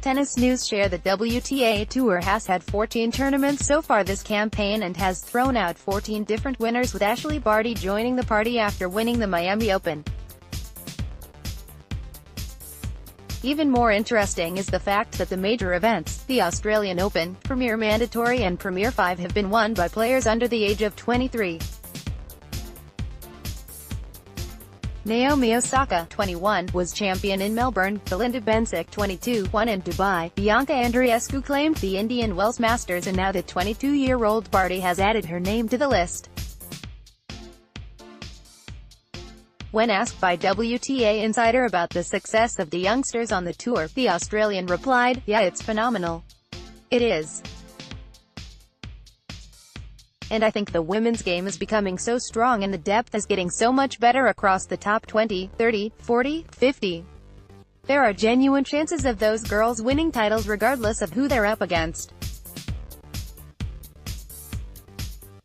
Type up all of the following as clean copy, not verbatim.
Tennis news. Share the WTA Tour has had 14 tournaments so far this campaign and has thrown out 14 different winners, with Ashleigh Barty joining the party after winning the Miami Open. Even more interesting is the fact that the major events, the Australian Open, Premier Mandatory and Premier 5, have been won by players under the age of 23. Naomi Osaka, 21, was champion in Melbourne. Belinda Bencic, 22, won in Dubai. Bianca Andreescu claimed the Indian Wells Masters, and now the 22-year-old Barty has added her name to the list. When asked by WTA Insider about the success of the youngsters on the tour, the Australian replied, "Yeah, it's phenomenal. It is. And I think the women's game is becoming so strong and the depth is getting so much better across the top 20, 30, 40, 50. There are genuine chances of those girls winning titles regardless of who they're up against.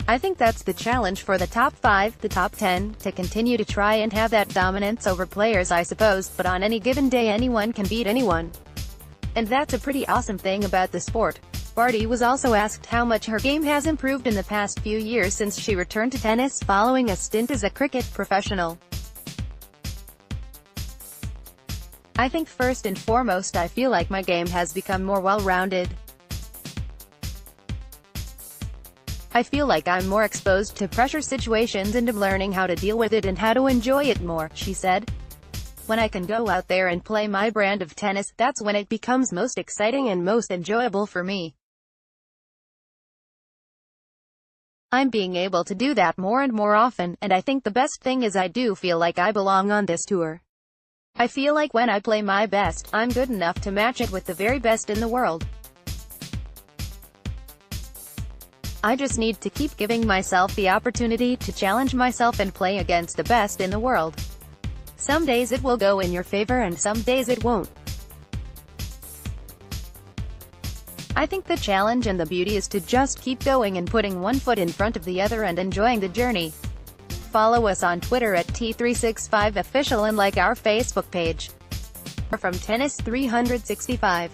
I think that's the challenge for the top 5, the top 10, to continue to try and have that dominance over players, I suppose, but on any given day anyone can beat anyone. And that's a pretty awesome thing about the sport." Barty was also asked how much her game has improved in the past few years since she returned to tennis following a stint as a cricket professional. "I think first and foremost I feel like my game has become more well-rounded. I feel like I'm more exposed to pressure situations and am learning how to deal with it and how to enjoy it more," she said. "When I can go out there and play my brand of tennis, that's when it becomes most exciting and most enjoyable for me. I'm being able to do that more and more often, and I think the best thing is I do feel like I belong on this tour. I feel like when I play my best, I'm good enough to match it with the very best in the world. I just need to keep giving myself the opportunity to challenge myself and play against the best in the world. Some days it will go in your favor and some days it won't. I think the challenge and the beauty is to just keep going and putting one foot in front of the other and enjoying the journey." Follow us on Twitter at T365Official and like our Facebook page. From Tennis 365.